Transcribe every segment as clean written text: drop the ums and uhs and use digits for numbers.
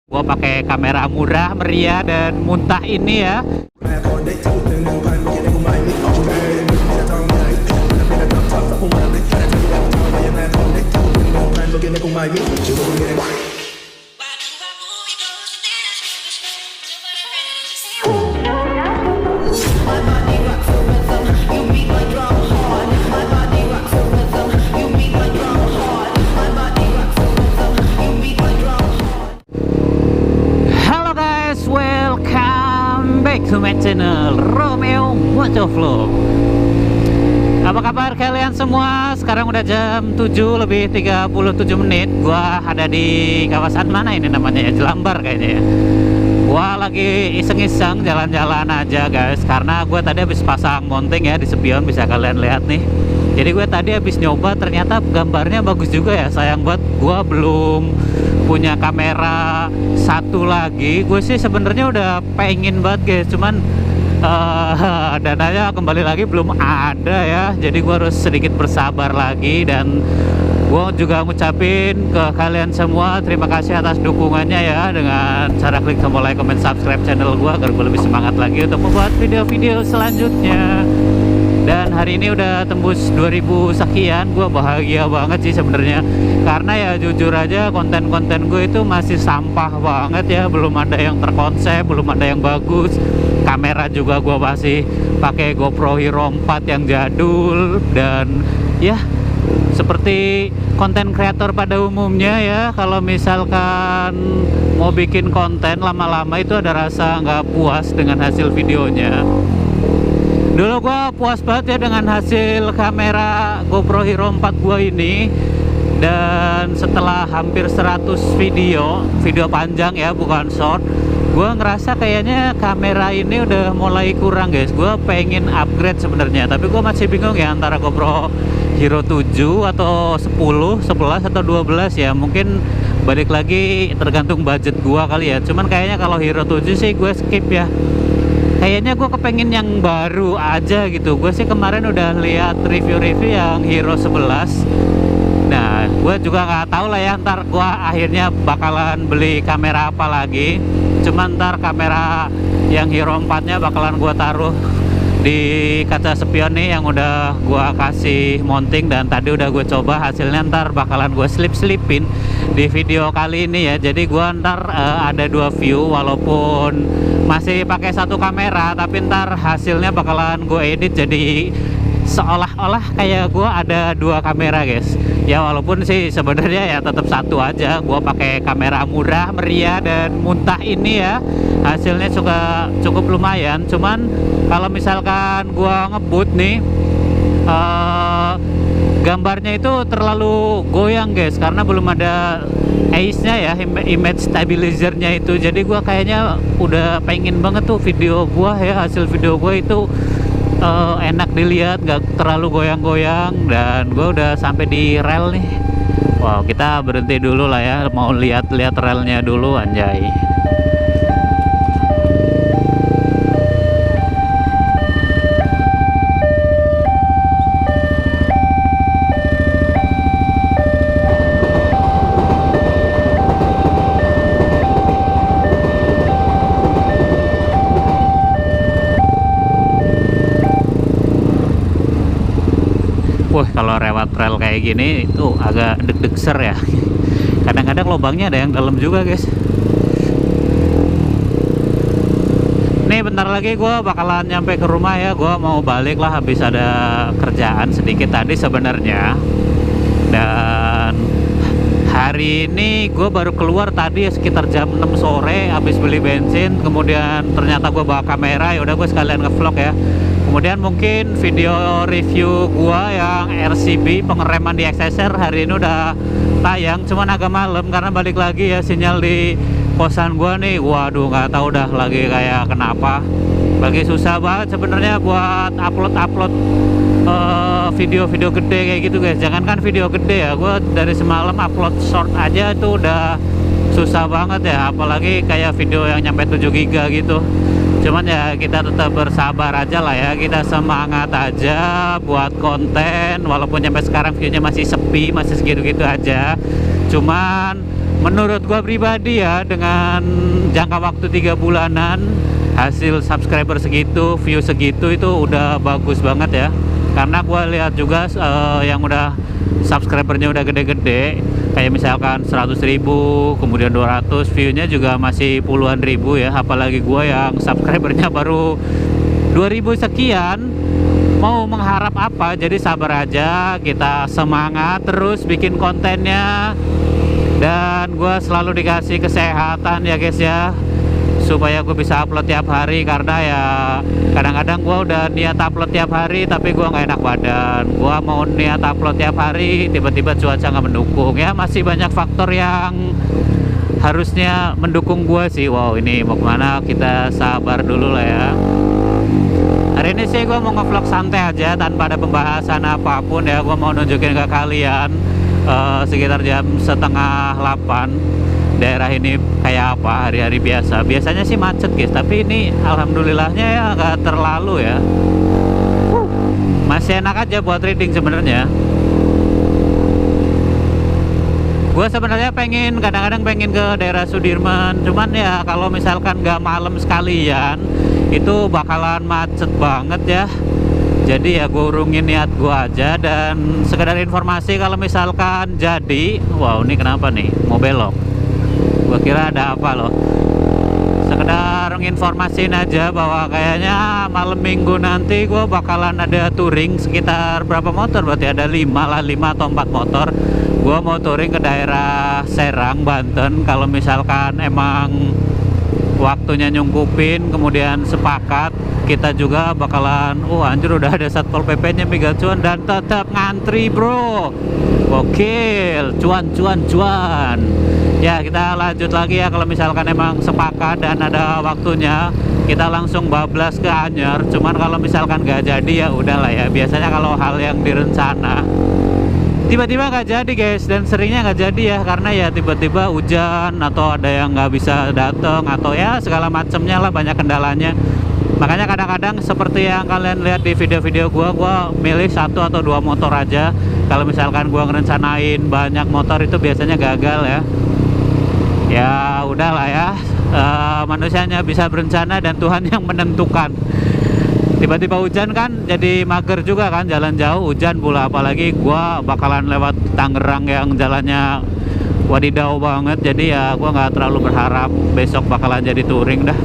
Gua pakai kamera murah, meriah, dan muntah ini ya. Halo guys, welcome back to my channel Romeo Motovlog. Apa kabar kalian semua? Sekarang udah jam 7 lebih 37 menit. Gua ada di kawasan mana ini namanya ya? Jelambar kayaknya ya. Gua lagi iseng-iseng jalan-jalan aja guys, karena gue tadi habis pasang mounting ya di spion, bisa kalian lihat nih. Jadi gue tadi habis nyoba, ternyata gambarnya bagus juga ya. Sayang banget gue belum punya kamera satu lagi. Gue sih sebenarnya udah pengen banget guys, cuman dananya kembali lagi belum ada ya. Jadi gue harus sedikit bersabar lagi, dan gue juga ngucapin ke kalian semua terima kasih atas dukungannya ya, dengan cara klik tombol like, comment, subscribe channel gue agar gue lebih semangat lagi untuk membuat video-video selanjutnya. Dan hari ini udah tembus 2000 sekian. Gue bahagia banget sih sebenarnya, karena ya jujur aja konten-konten gue itu masih sampah banget ya. Belum ada yang terkonsep, belum ada yang bagus. Kamera juga gue masih pakai GoPro Hero 4 yang jadul. Dan ya seperti konten kreator pada umumnya ya, kalau misalkan mau bikin konten lama-lama itu ada rasa nggak puas dengan hasil videonya. Dulu gua puas banget ya dengan hasil kamera GoPro Hero 4 gua ini. Dan setelah hampir 100 video panjang ya, bukan short, gua ngerasa kayaknya kamera ini udah mulai kurang guys. Gua pengen upgrade sebenarnya, tapi gua masih bingung ya antara GoPro Hero 7 atau 10, 11 atau 12 ya. Mungkin balik lagi tergantung budget gua kali ya. Cuman kayaknya kalau Hero 7 sih gue skip ya. Kayaknya gue kepengen yang baru aja gitu. Gue sih kemarin udah lihat review-review yang Hero 11. Nah, gue juga nggak tahu lah ya ntar gue akhirnya bakalan beli kamera apa lagi. Cuman ntar kamera yang Hero 4-nya bakalan gue taruh di kaca spion nih yang udah gua kasih mounting, dan tadi udah gue coba hasilnya. Ntar bakalan gue selipin di video kali ini ya. Jadi gua ntar ada dua view, walaupun masih pakai satu kamera, tapi ntar hasilnya bakalan gue edit jadi seolah-olah kayak gua ada dua kamera guys ya. Walaupun sih sebenarnya ya tetap satu aja. Gua pakai kamera murah, meriah, dan muntah ini ya. Hasilnya juga cukup lumayan. Cuman kalau misalkan gua ngebut nih, gambarnya itu terlalu goyang guys, karena belum ada AIS-nya ya, image stabilizer-nya itu. Jadi gua kayaknya udah pengen banget tuh video gua ya, hasil video gua itu enak dilihat, gak terlalu goyang-goyang. Dan gue udah sampai di rel nih. Wow, kita berhenti dulu lah ya, mau lihat-lihat relnya dulu, anjay. Wah, kalau lewat rel kayak gini itu agak deg-degser ya. Kadang-kadang lubangnya ada yang dalam juga guys. Nih bentar lagi gue bakalan nyampe ke rumah ya. Gue mau balik lah, habis ada kerjaan sedikit tadi sebenarnya. Dan hari ini gue baru keluar tadi sekitar jam 6 sore habis beli bensin. Kemudian ternyata gue bawa kamera, ya udah gue sekalian ngevlog ya. Kemudian mungkin video review gua yang RCB pengereman di XSR hari ini udah tayang, cuman agak malam karena balik lagi ya sinyal di kosan gua nih. Waduh, nggak tahu dah lagi kayak kenapa. Lagi susah banget sebenarnya buat upload video-video gede kayak gitu guys. Jangankan video gede ya, gua dari semalam upload short aja itu udah susah banget ya, apalagi kayak video yang nyampe 7 giga gitu. Cuman ya kita tetap bersabar aja lah ya, kita semangat aja buat konten. Walaupun sampai sekarang videonya masih sepi, masih segitu-gitu aja. Cuman menurut gua pribadi ya, dengan jangka waktu 3 bulanan hasil subscriber segitu, view segitu, itu udah bagus banget ya. Karena gua lihat juga yang udah subscribernya udah gede-gede, kayak misalkan 100.000, kemudian 200, view-nya juga masih puluhan ribu ya. Apalagi gua yang subscribernya baru 2000 sekian. Mau mengharap apa? Jadi sabar aja, kita semangat terus bikin kontennya. Dan gua selalu dikasih kesehatan ya guys ya, supaya gue bisa upload tiap hari. Karena ya kadang-kadang gue udah niat upload tiap hari tapi gue nggak enak badan. Gue mau niat upload tiap hari, tiba-tiba cuaca nggak mendukung ya. Masih banyak faktor yang harusnya mendukung gue sih. Wow, ini mau kemana, kita sabar dulu lah ya. Hari ini sih gue mau ngevlog santai aja tanpa ada pembahasan apapun ya. Gue mau nunjukin ke kalian sekitar jam 7:30 daerah ini kayak apa hari-hari biasa. Biasanya sih macet guys, tapi ini alhamdulillahnya ya nggak terlalu ya. Masih enak aja buat reading sebenarnya. Gue sebenarnya kadang-kadang pengen ke daerah Sudirman, cuman ya kalau misalkan nggak malam sekalian itu bakalan macet banget ya. Jadi ya gue urungin niat gue aja. Dan sekedar informasi, kalau misalkan jadi, wow ini kenapa nih mau belok, gue kira ada apa loh. Sekedar informasiin aja bahwa kayaknya malam minggu nanti gue bakalan ada touring sekitar berapa motor, berarti ada 5 atau 4 motor. Gue mau touring ke daerah Serang, Banten. Kalau misalkan emang waktunya nyungkupin, kemudian sepakat, kita juga bakalan, anjir udah ada Satpol PP nya Mega Cuan dan tetap ngantri bro. Gokil, cuan. Ya kita lanjut lagi ya. Kalau misalkan emang sepakat dan ada waktunya, kita langsung bablas ke Anyer. Cuman kalau misalkan nggak jadi ya udahlah ya. Biasanya kalau hal yang direncana tiba-tiba nggak jadi guys, dan seringnya nggak jadi ya, karena ya tiba-tiba hujan atau ada yang nggak bisa datang atau ya segala macamnya lah, banyak kendalanya. Makanya kadang-kadang seperti yang kalian lihat di video-video gua milih 1 atau 2 motor aja. Kalau misalkan gua ngerencanain banyak motor itu biasanya gagal ya. Ya udahlah ya, manusianya bisa berencana dan Tuhan yang menentukan. Tiba-tiba hujan kan jadi mager juga kan, jalan jauh hujan pula. Apalagi gua bakalan lewat Tangerang yang jalannya wadidaw banget. Jadi ya gua nggak terlalu berharap besok bakalan jadi touring dah.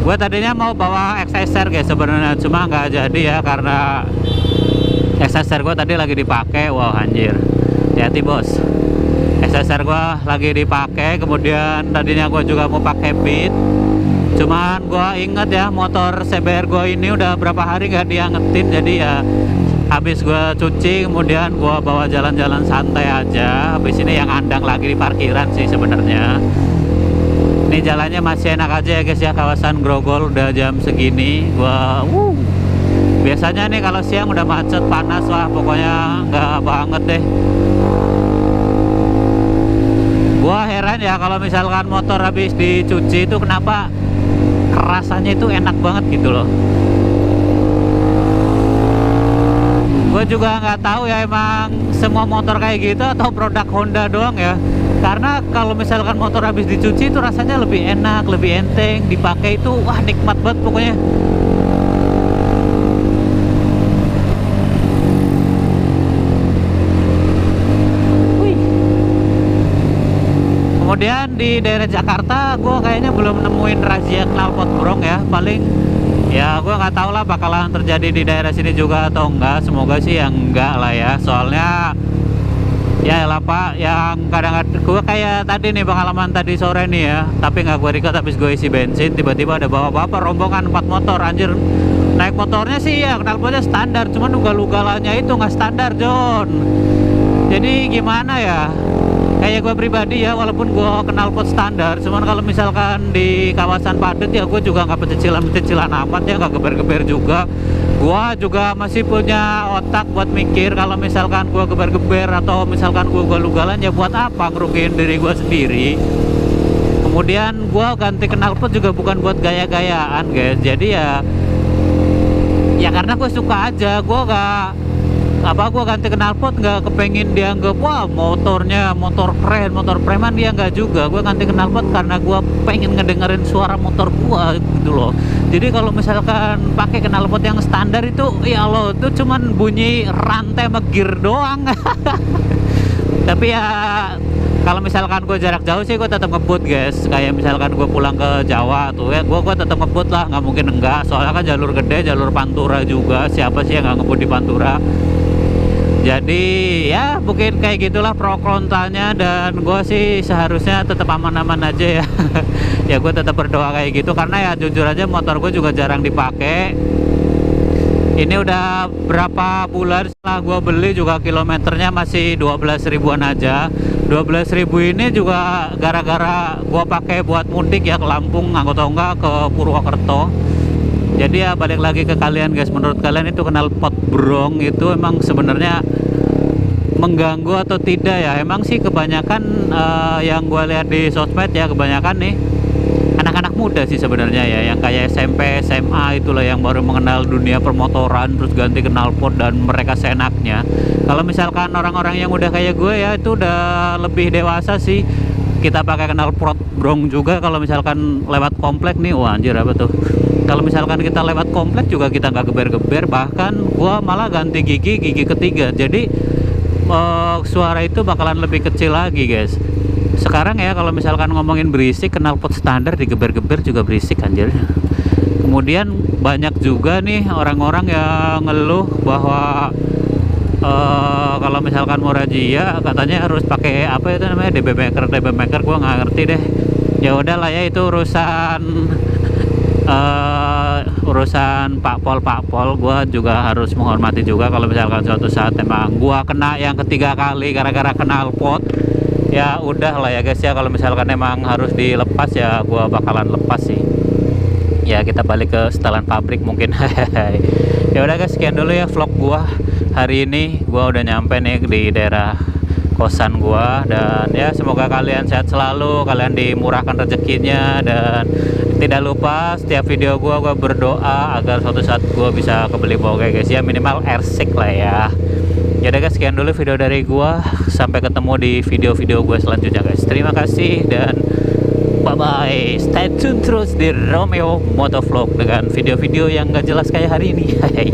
Gue tadinya mau bawa Excelsior guys sebenarnya, cuma nggak jadi ya karena Excelsior gue tadi lagi dipakai. Wow anjir, hati bos. Excelsior gue lagi dipakai, kemudian tadinya gue juga mau pakai Beat. Cuman gue inget ya, motor CBR gue ini udah berapa hari nggak diangetin. Jadi ya habis gue cuci, kemudian gue bawa jalan-jalan santai aja. Habis ini yang andang lagi di parkiran sih sebenarnya. Ini jalannya masih enak aja ya guys ya, kawasan Grogol udah jam segini. Gua biasanya nih kalau siang udah macet, panas, wah pokoknya nggak banget deh. Gua heran ya kalau misalkan motor habis dicuci itu kenapa rasanya itu enak banget gitu loh. Gue juga nggak tahu ya emang semua motor kayak gitu atau produk Honda doang ya. Karena kalau misalkan motor habis dicuci itu rasanya lebih enak, lebih enteng, dipakai itu wah nikmat banget pokoknya. Wih. Kemudian di daerah Jakarta gue kayaknya belum nemuin razia knalpot brong ya. Paling ya gue nggak tahu lah bakalan terjadi di daerah sini juga atau enggak. Semoga sih yang enggak lah ya, soalnya ya lah pak, yang kadang-kadang gue kayak tadi nih pengalaman tadi sore nih ya, tapi nggak gue record habis gue isi bensin, tiba-tiba ada bapak-bapak rombongan 4 motor anjir. Naik motornya sih ya knalpotnya standar, cuman ugal-ugalannya itu nggak standar John. Jadi gimana ya, kayak gue pribadi ya, walaupun gue knalpot standar, cuman kalau misalkan di kawasan padat ya gue juga nggak pecicilan amat ya, nggak geber-geber juga. Gua juga masih punya otak buat mikir, kalau misalkan gua geber-geber atau misalkan gua ugal-ugalan ya buat apa ngerugiin diri gua sendiri. Kemudian gua ganti knalpot juga bukan buat gaya-gayaan guys. Jadi ya karena gue suka aja, gue apa gua ganti knalpot nggak kepengen dianggap wah motornya motor keren, motor preman, dia nggak juga. Gua ganti knalpot karena gua pengen ngedengerin suara motor gua gitu loh. Jadi kalau misalkan pakai knalpot yang standar itu ya Allah, itu cuman bunyi rantai sama gear doang. Tapi ya kalau misalkan gue jarak jauh sih gue tetap ngebut guys. Kayak misalkan gue pulang ke Jawa tuh ya, gue tetap ngebut lah, nggak mungkin enggak. Soalnya kan jalur gede, jalur Pantura juga. Siapa sih yang nggak ngebut di Pantura? Jadi ya mungkin kayak gitulah pro kontranya, dan gue sih seharusnya tetap aman-aman aja ya. Ya gue tetap berdoa kayak gitu, karena ya jujur aja motor gue juga jarang dipakai. Ini udah berapa bulan setelah gua beli juga kilometernya masih 12 ribuan aja. 12 ribu ini juga gara-gara gua pakai buat mudik ya ke Lampung atau enggak ke Purwokerto. Jadi ya balik lagi ke kalian guys, menurut kalian itu knalpot brong itu emang sebenarnya mengganggu atau tidak ya? Emang sih kebanyakan yang gua lihat di sosmed ya, kebanyakan nih anak-anak muda sih sebenarnya ya, yang kayak SMP, SMA itulah yang baru mengenal dunia permotoran terus ganti knalpot dan mereka seenaknya. Kalau misalkan orang-orang yang udah kayak gue ya, itu udah lebih dewasa sih. Kita pakai knalpot brong juga kalau misalkan lewat komplek nih, wah anjir apa tuh. Kalau misalkan kita lewat komplek juga kita nggak geber-geber, bahkan gua malah ganti gigi ketiga. Jadi suara itu bakalan lebih kecil lagi guys. Sekarang ya kalau misalkan ngomongin berisik, knalpot standar digeber-geber juga berisik anjir. Kemudian banyak juga nih orang-orang yang ngeluh bahwa kalau misalkan mau razia katanya harus pakai apa itu namanya, DB maker gua nggak ngerti deh. Ya udahlah ya, itu urusan Pak Pol. Gua juga harus menghormati juga kalau misalkan suatu saat emang gua kena yang ketiga kali gara-gara knalpot. Ya udah lah ya guys ya, kalau misalkan emang harus dilepas ya gua bakalan lepas sih. Ya kita balik ke setelan pabrik mungkin. Ya udah guys, sekian dulu ya vlog gua hari ini. Gua udah nyampe nih di daerah kosan gua, dan ya semoga kalian sehat selalu, kalian dimurahkan rezekinya, dan tidak lupa setiap video gua berdoa agar suatu saat gua bisa kebeli moge guys ya, minimal R6 lah ya. Ya udah guys, sekian dulu video dari gua. Sampai ketemu di video-video gua selanjutnya guys. Terima kasih dan bye bye. Stay tune terus di Romeo Motovlog dengan video-video yang gak jelas kayak hari ini. Hai.